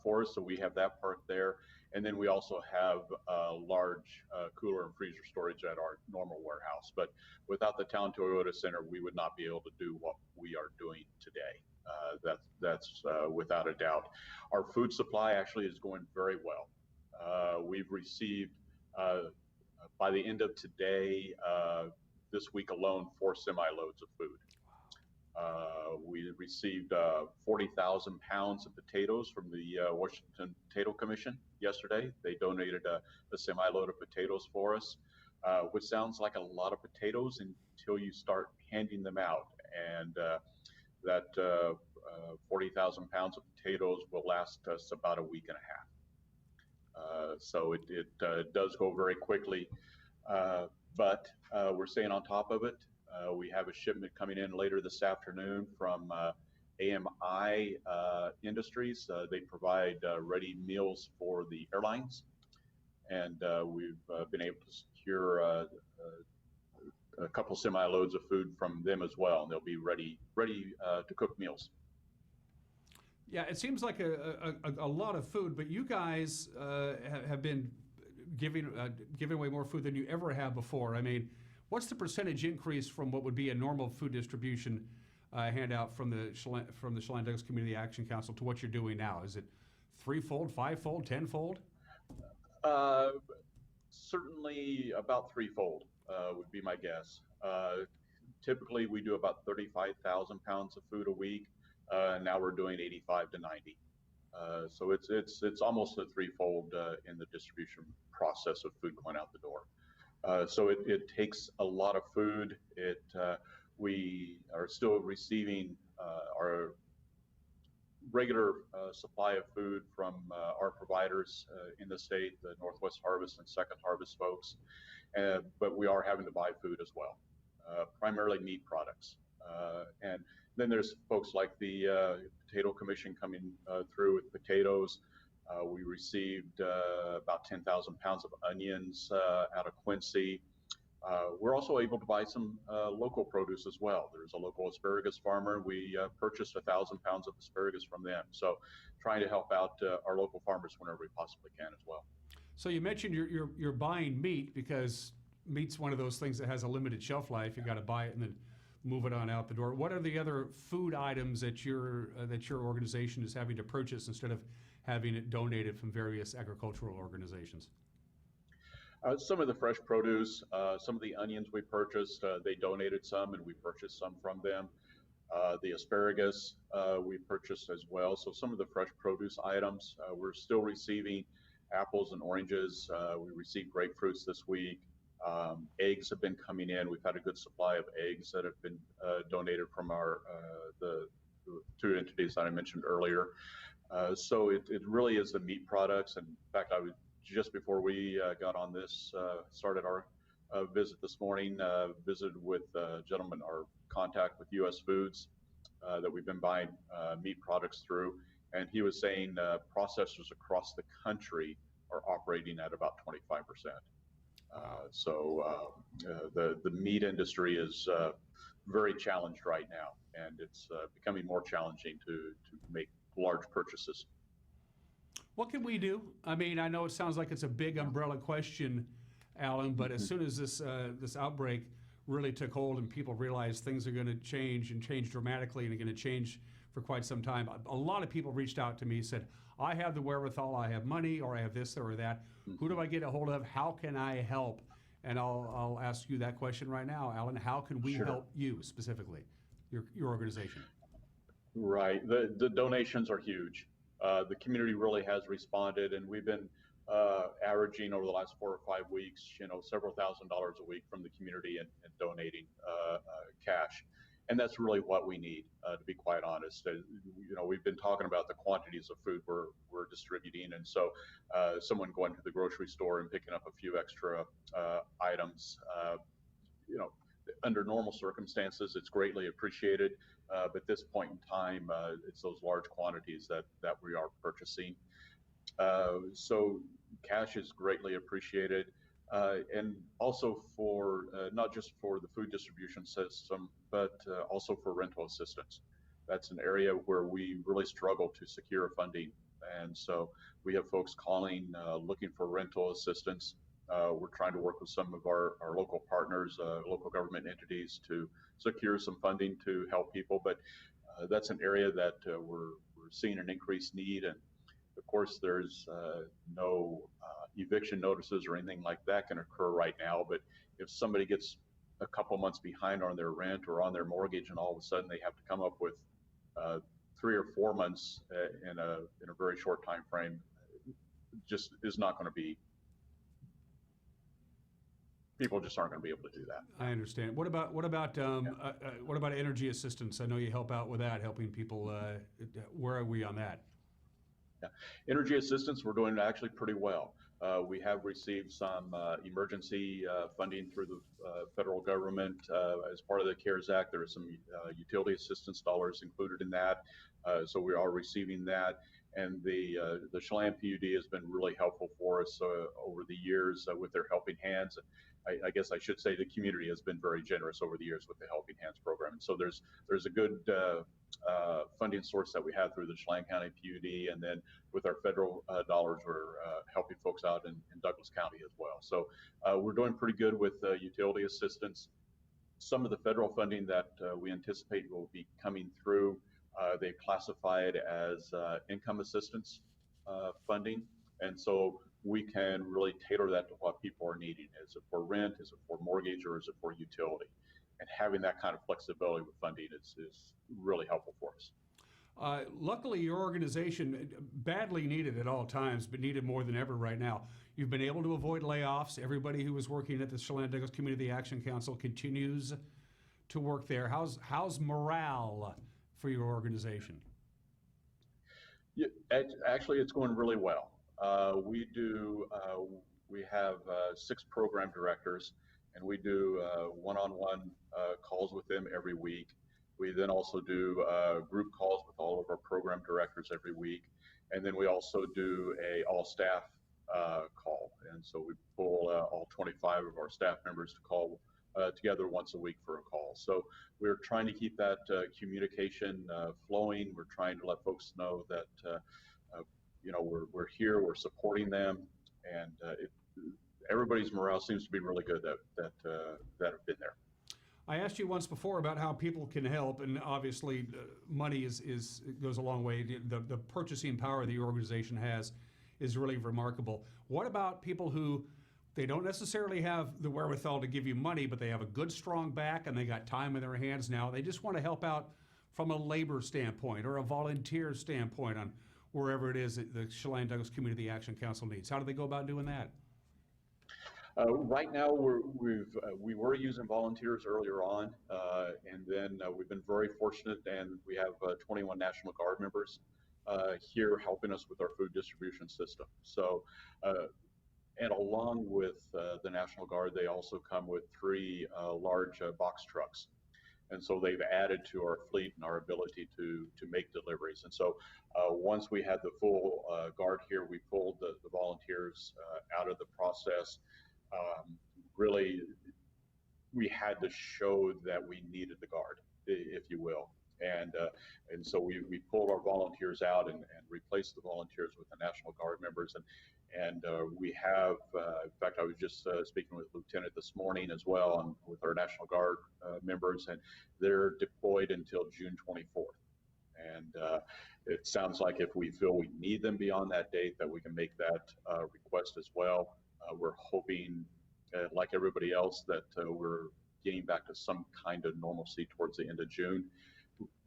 for us, so we have that part there. And then we also have large cooler and freezer storage at our normal warehouse. But without the Town Toyota Center, we would not be able to do what we are doing today. That's without a doubt. Our food supply actually is going very well. We've received, by the end of today, this week alone, 4 semi-loads of food. We received 40,000 pounds of potatoes from the Washington Potato Commission yesterday. They donated a semi-load of potatoes for us, which sounds like a lot of potatoes until you start handing them out. And that 40,000 pounds of potatoes will last us about a week and a half. So it does go very quickly, but we're staying on top of it. We have a shipment coming in later this afternoon from AMI Industries. They provide ready meals for the airlines. and we've been able to secure a couple semi-loads of food from them as well, and they'll be ready to cook meals. Yeah, it seems like a lot of food, but you guys have been giving away more food than you ever have before. I mean, what's the percentage increase from what would be a normal food distribution handout from the Chelan Douglas Community Action Council to what you're doing now? Is it threefold, fivefold, tenfold? Certainly about threefold would be my guess. Typically, we do about 35,000 pounds of food a week. Now we're doing 85 to 90. So it's almost a threefold in the distribution process of food going out the door. So it takes a lot of food. We are still receiving our regular supply of food from our providers in the state, the Northwest Harvest and Second Harvest folks, but we are having to buy food as well, primarily meat products. And then there's folks like the Potato Commission coming through with potatoes. We received about 10,000 pounds of onions out of Quincy. We're also able to buy some local produce as well. There's a local asparagus farmer. We purchased 1,000 pounds of asparagus from them. So trying to help out our local farmers whenever we possibly can as well. So you mentioned you're buying meat because meat's one of those things that has a limited shelf life. You got to buy it and then move it on out the door. What are the other food items that your organization is having to purchase instead of having it donated from various agricultural organizations? Some of the fresh produce, some of the onions we purchased, they donated some and we purchased some from them. The asparagus we purchased as well. So some of the fresh produce items, we're still receiving apples and oranges. We received grapefruits this week. Eggs have been coming in. We've had a good supply of eggs that have been donated from the two entities that I mentioned earlier. So it really is the meat products. And in fact, just before we got on this, started our visit this morning, visited with a gentleman, our contact with U.S. Foods that we've been buying meat products through. And he was saying processors across the country are operating at about 25%. So the meat industry is very challenged right now, and it's becoming more challenging to make large purchases. What can we do? I mean, I know it sounds like it's a big umbrella question, Alan, but as soon as this outbreak really took hold and people realized things are going to change and change dramatically and are going to change for quite some time, a lot of people reached out to me and said, I have the wherewithal, I have money, or I have this or that. Who do I get a hold of? How can I help? And I'll ask you that question right now, Alan. How can we help you specifically, your organization? Right. The donations are huge. The community really has responded, and we've been averaging over the last 4 or 5 weeks, several $1,000s a week from the community and donating cash. And that's really what we need, to be quite honest. We've been talking about the quantities of food we're distributing, and so someone going to the grocery store and picking up a few extra items, under normal circumstances, it's greatly appreciated. But at this point in time, it's those large quantities that we are purchasing. So cash is greatly appreciated. And also for not just for the food distribution system, but also for rental assistance. That's an area where we really struggle to secure funding. And so we have folks calling, looking for rental assistance. We're trying to work with some of our local partners, local government entities to secure some funding to help people. But that's an area that we're seeing an increased need. And of course, there's no eviction notices or anything like that can occur right now. But if somebody gets a couple months behind on their rent or on their mortgage, and all of a sudden they have to come up with 3 or 4 months in a very short time frame, just is not going to be. People just aren't going to be able to do that. I understand. What about energy assistance? I know you help out with that, helping people. Where are we on that? Yeah. Energy assistance, we're doing actually pretty well. We have received some emergency funding through the federal government. As part of the CARES Act, there are some utility assistance dollars included in that. So we are receiving that. And the Chelan PUD has been really helpful for us over the years with their helping hands. I guess I should say the community has been very generous over the years with the Helping Hands program. And so there's a good funding source that we have through the Chelan County PUD, and then with our federal dollars, we're helping folks out in Douglas County as well. So we're doing pretty good with utility assistance. Some of the federal funding that we anticipate will be coming through, they classify it as income assistance funding. And so we can really tailor that to what people are needing. Is it for rent? Is it for mortgage? Or is it for utility? And having that kind of flexibility with funding is really helpful for us. Luckily, your organization badly needed at all times, but needed more than ever right now. You've been able to avoid layoffs. Everybody who was working at the Chelan Douglas Community Action Council continues to work there. How's morale for your organization? Yeah, actually, it's going really well. We have 6 program directors, and we do one-on-one calls with them every week. We then also do group calls with all of our program directors every week. And then we also do a all-staff call. And so we pull all 25 of our staff members to call together once a week for a call. So we're trying to keep that communication flowing. We're trying to let folks know that we're here, we're supporting them, and everybody's morale seems to be really good that have been there. I asked you once before about how people can help, and obviously money goes a long way. The purchasing power the organization has is really remarkable. What about people who they don't necessarily have the wherewithal to give you money, but they have a good, strong back and they got time in their hands now? They just want to help out from a labor standpoint or a volunteer standpoint on wherever it is that the Chelan Douglas Community Action Council needs. How do they go about doing that? Right now, we were using volunteers earlier on, and then we've been very fortunate, and we have 21 National Guard members here helping us with our food distribution system. So, and along with the National Guard, they also come with 3 large box trucks. And so they've added to our fleet and our ability to make deliveries. And so once we had the full guard here, we pulled the volunteers out of the process. Really, we had to show that we needed the guard, if you will. And so we pulled our volunteers out and replaced the volunteers with the National Guard members. And we have, in fact, I was just speaking with Lieutenant this morning as well with our National Guard members, and they're deployed until June 24th. And it sounds like if we feel we need them beyond that date, that we can make that request as well. We're hoping, like everybody else, that we're getting back to some kind of normalcy towards the end of June.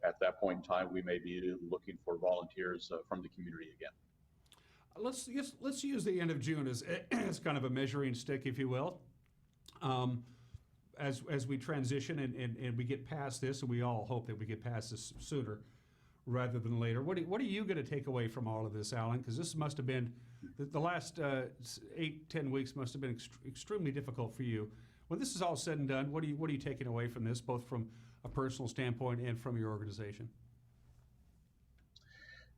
At that point in time, we may be looking for volunteers from the community again. Let's use the end of June as kind of a measuring stick, if you will. As we transition and we get past this, and we all hope that we get past this sooner rather than later. What are you going to take away from all of this, Alan? Because this must have been the last 8-10 weeks must have been extremely difficult for you. When this is all said and done, what are you taking away from this, both from a personal standpoint and from your organization?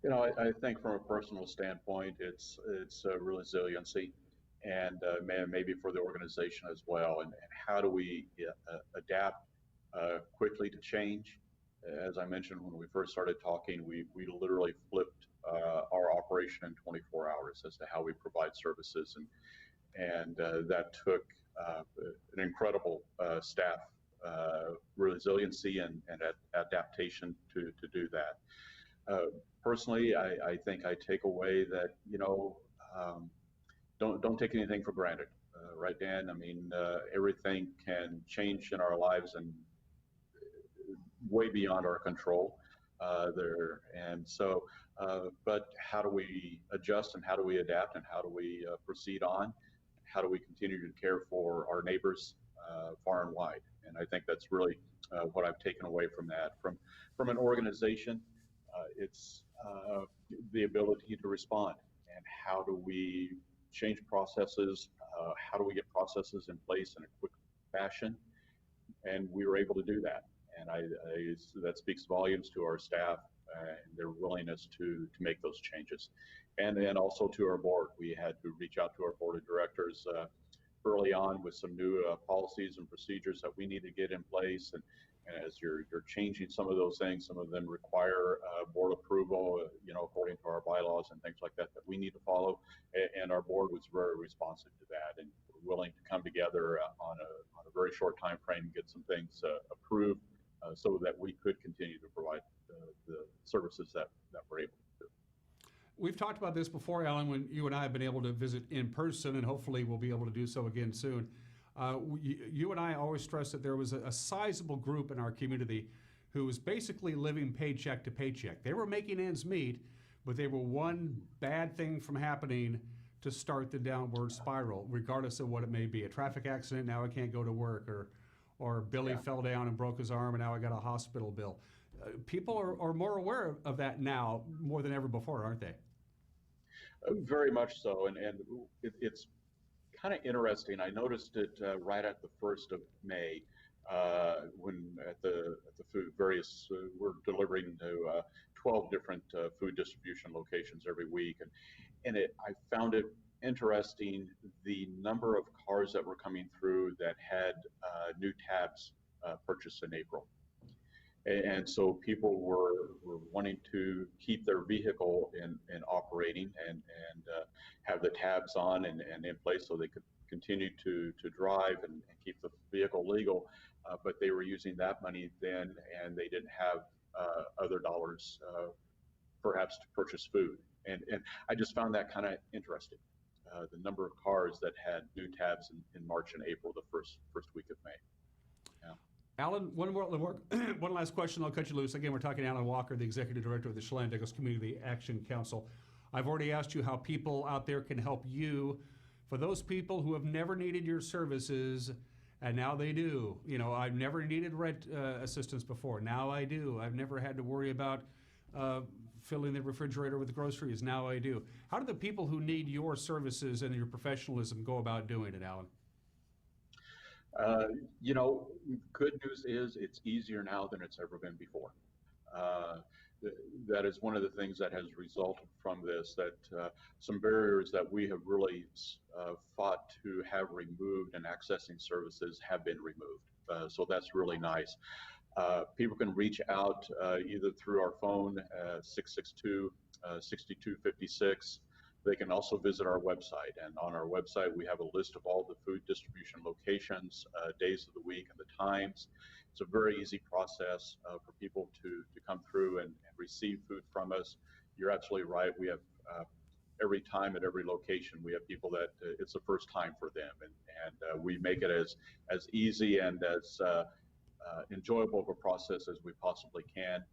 You know, I think from a personal standpoint, it's resiliency, and maybe for the organization as well. And how do we adapt quickly to change? As I mentioned when we first started talking, we literally flipped our operation in 24 hours as to how we provide services, and that took an incredible staff resiliency and adaptation to do that. Personally, I think I take away that, don't take anything for granted, right, Dan? I mean, everything can change in our lives and way beyond our control there. And so, but how do we adjust and how do we adapt and how do we proceed on? How do we continue to care for our neighbors far and wide? And I think that's really what I've taken away from that. From an organization, it's the ability to respond, and how do we change processes? How do we get processes in place in a quick fashion? And we were able to do that. And that speaks volumes to our staff and their willingness to make those changes. And then also to our board. We had to reach out to our board of directors early on with some new policies and procedures that we need to get in place. And as you're changing some of those things, some of them require board approval, according to our bylaws and things like that we need to follow. And our board was very responsive to that and willing to come together on a very short time frame and get some things approved so that we could continue to provide the services that we're able to do. We've talked about this before, Alan, when you and I have been able to visit in person, and hopefully we'll be able to do so again soon. You and I always stressed that there was a sizable group in our community who was basically living paycheck to paycheck. They were making ends meet, but they were one bad thing from happening to start the downward spiral, regardless of what it may be. A traffic accident, now I can't go to work, or Billy fell down and broke his arm and now I got a hospital bill. People are more aware of that now more than ever before, aren't they? Very much so, and it's kind of interesting. I noticed it right at the 1st of May when at the food various we're delivering to 12 different food distribution locations every week, and I found it interesting the number of cars that were coming through that had new tabs purchased in April. And so people were wanting to keep their vehicle in operating and have the tabs on and in place so they could continue to drive and keep the vehicle legal. But they were using that money then, and they didn't have other dollars perhaps to purchase food. And I just found that kind of interesting. The number of cars that had new tabs in March and April, the first week of May. Yeah. Alan, one last question, I'll cut you loose. Again, we're talking to Alan Walker, the Executive Director of the Chelan-Douglas Community Action Council. I've already asked you how people out there can help you. For those people who have never needed your services, and now they do. I've never needed rent assistance before. Now I do. I've never had to worry about filling the refrigerator with groceries. Now I do. How do the people who need your services and your professionalism go about doing it, Alan? Good news is it's easier now than it's ever been before. That is one of the things that has resulted from this, that some barriers that we have really fought to have removed in accessing services have been removed. So that's really nice. People can reach out either through our phone, 662-6256. They can also visit our website, and on our website we have a list of all the food distribution locations, days of the week, and the times. It's a very easy process for people to come through and receive food from us. You're absolutely right. We have every time at every location we have people that it's the first time for them, and we make it as easy and as enjoyable of a process as we possibly can.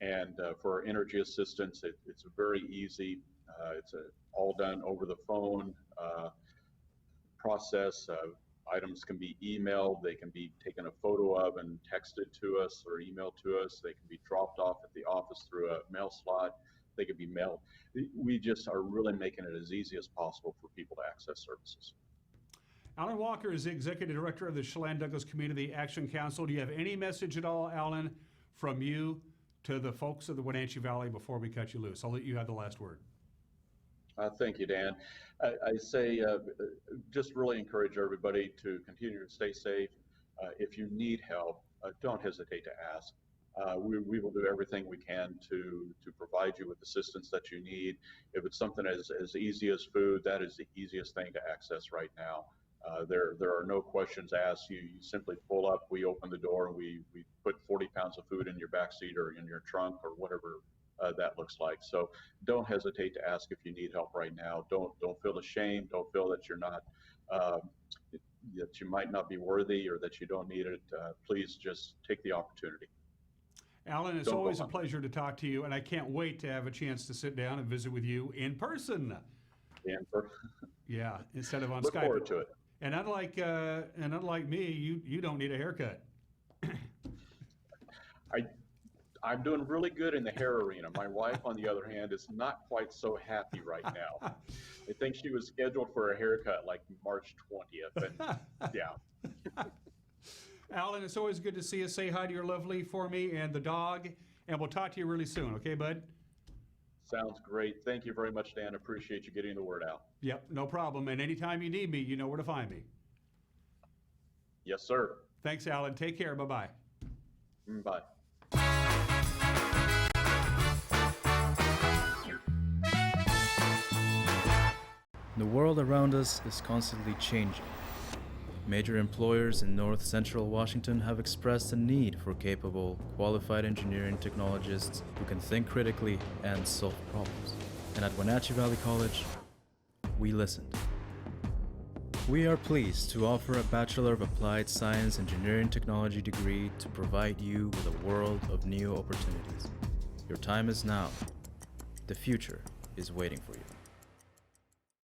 And for our energy assistance, it's very easy. It's all done over the phone process. Items can be emailed, they can be taken a photo of and texted to us or emailed to us. They can be dropped off at the office through a mail slot. They can be mailed. We just are really making it as easy as possible for people to access services. Alan Walker is the Executive Director of the Chelan-Douglas Community Action Council. Do you have any message at all, Alan, from you to the folks of the Wenatchee Valley before we cut you loose? I'll let you have the last word. Thank you, Dan. I say just really encourage everybody to continue to stay safe. If you need help, don't hesitate to ask. We will do everything we can to provide you with assistance that you need. If it's something as easy as food, that is the easiest thing to access right now. There are no questions asked. You simply pull up, we open the door, and we put 40 pounds of food in your backseat or in your trunk or whatever that looks like. So don't hesitate to ask if you need help right now. Don't feel ashamed. Don't feel that you're not that you might not be worthy or that you don't need it. Please just take the opportunity. Alan, it's always a pleasure to talk to you, and I can't wait to have a chance to sit down and visit with you in person. Yeah, instead of on Skype. Look forward to it. And unlike me, you don't need a haircut. I'm doing really good in the hair arena. My wife, on the other hand, is not quite so happy right now. I think she was scheduled for a haircut like March 20th, and yeah. Alan, it's always good to see you. Say hi to your lovely for me and the dog, and we'll talk to you really soon, okay, bud? Sounds great. Thank you very much, Dan. Appreciate you getting the word out. Yep, no problem. And anytime you need me, you know where to find me. Yes, sir. Thanks, Alan. Take care. Bye-bye. Bye. The world around us is constantly changing. Major employers in North Central Washington have expressed a need for capable, qualified engineering technologists who can think critically and solve problems. And at Wenatchee Valley College, we listened. We are pleased to offer a Bachelor of Applied Science Engineering Technology degree to provide you with a world of new opportunities. Your time is now. The future is waiting for you.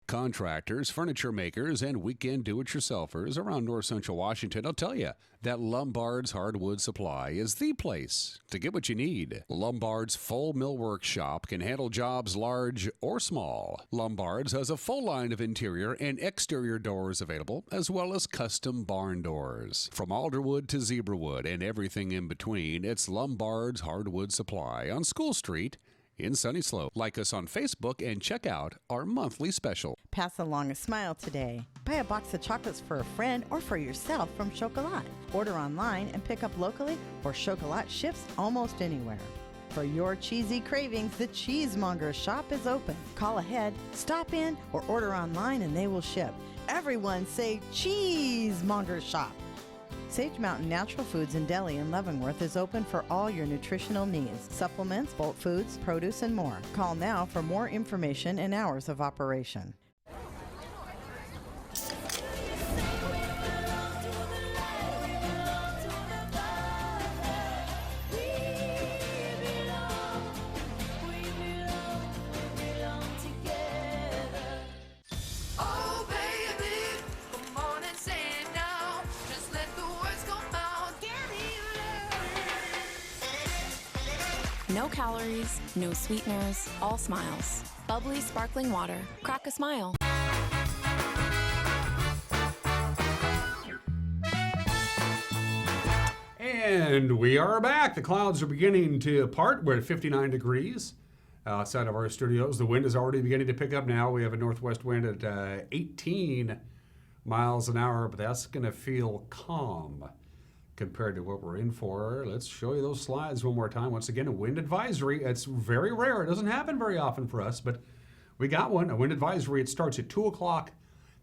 Contractors, furniture makers, and weekend do-it-yourselfers around North Central Washington will tell you that Lombard's Hardwood Supply is the place to get what you need. Lombard's full millwork shop can handle jobs large or small. Lombard's has a full line of interior and exterior doors available, as well as custom barn doors. From alderwood to zebrawood and everything in between, it's Lombard's Hardwood Supply on School Street in Sunny Slope. Like us on Facebook and check out our monthly special. Pass along a smile today. Buy a box of chocolates for a friend or for yourself from Chocolat. Order online and pick up locally, or Chocolat ships almost anywhere. For your cheesy cravings, the Cheesemonger shop is open. Call ahead, stop in, or order online and they will ship. Everyone say Cheesemonger shop. Sage Mountain Natural Foods and Deli in Leavenworth is open for all your nutritional needs, supplements, bulk foods, produce, and more. Call now for more information and hours of operation. No calories, no sweeteners, all smiles. Bubbly sparkling water. Crack a smile. And we are back. The clouds are beginning to part. We're at 59 degrees outside of our studios. The wind is already beginning to pick up now. We have a northwest wind at 18 miles an hour, but that's going to feel calm compared to what we're in for. Let's show you those slides one more time. Once again, a wind advisory. It's very rare. It doesn't happen very often for us, but we got one. A wind advisory. It starts at 2 o'clock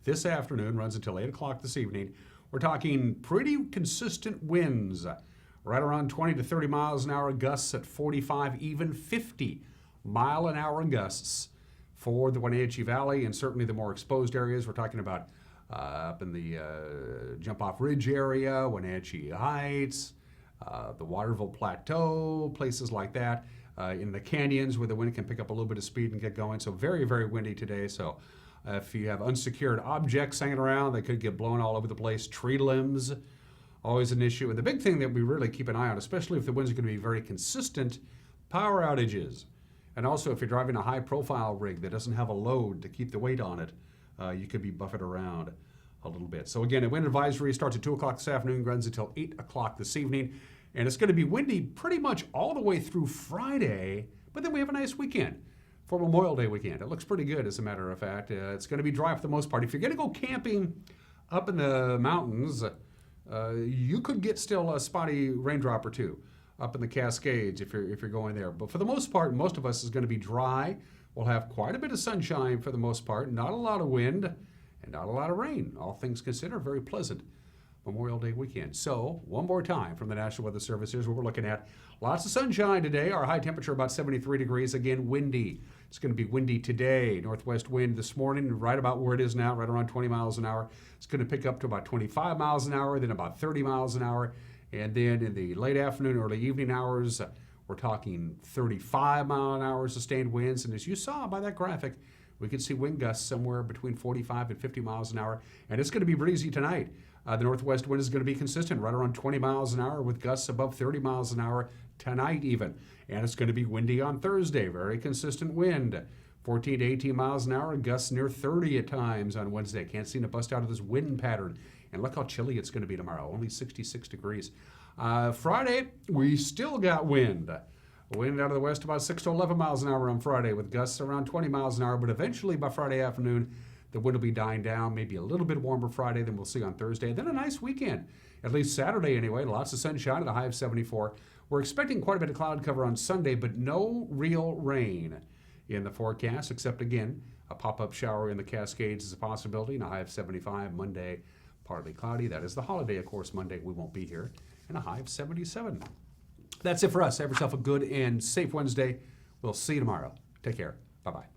this afternoon, runs until 8 o'clock this evening. We're talking pretty consistent winds, right around 20 to 30 miles an hour, gusts at 45, even 50 mile an hour gusts for the Wenatchee Valley and certainly the more exposed areas. We're talking about up in the Jump Off Ridge area, Wenatchee Heights, the Waterville Plateau, places like that, in the canyons where the wind can pick up a little bit of speed and get going. So very, very windy today. So if you have unsecured objects hanging around, they could get blown all over the place. Tree limbs, always an issue. And the big thing that we really keep an eye on, especially if the winds are going to be very consistent, power outages. And also if you're driving a high profile rig that doesn't have a load to keep the weight on it, you could be buffeted around a little bit. So again, a wind advisory starts at 2 o'clock this afternoon, runs until 8 o'clock this evening. And it's going to be windy pretty much all the way through Friday, but then we have a nice weekend for Memorial Day weekend. It looks pretty good, as a matter of fact. It's going to be dry for the most part. If you're going to go camping up in the mountains, you could get still a spotty raindrop or two up in the Cascades if you're going there. But for the most part, most of us is going to be dry. We'll have quite a bit of sunshine for the most part, not a lot of wind and not a lot of rain. All things considered, very pleasant Memorial Day weekend. So one more time from the National Weather Service, here's what we're looking at. Lots of sunshine today. Our high temperature about 73 degrees. Again, windy. It's going to be windy today. Northwest wind this morning, right about where it is now, right around 20 miles an hour. It's going to pick up to about 25 miles an hour, then about 30 miles an hour. And then in the late afternoon, early evening hours, we're talking 35 mile an hour sustained winds. And as you saw by that graphic, We could see wind gusts somewhere between 45 and 50 miles an hour, and it's going to be breezy tonight. The northwest wind is going to be consistent, right around 20 miles an hour with gusts above 30 miles an hour tonight even. And it's going to be windy on Thursday, very consistent wind. 14 to 18 miles an hour, gusts near 30 at times on Wednesday. Can't seem to bust out of this wind pattern. And look how chilly it's going to be tomorrow, only 66 degrees. Friday, we still got wind. Wind out of the west about 6 to 11 miles an hour on Friday with gusts around 20 miles an hour. But eventually by Friday afternoon, the wind will be dying down, maybe a little bit warmer Friday than we'll see on Thursday. Then a nice weekend, at least Saturday anyway. Lots of sunshine at a high of 74. We're expecting quite a bit of cloud cover on Sunday, but no real rain in the forecast, except again, a pop-up shower in the Cascades is a possibility, and a high of 75. Monday, partly cloudy. That is the holiday, of course. Monday, we won't be here, and a high of 77. That's it for us. Have yourself a good and safe Wednesday. We'll see you tomorrow. Take care. Bye-bye.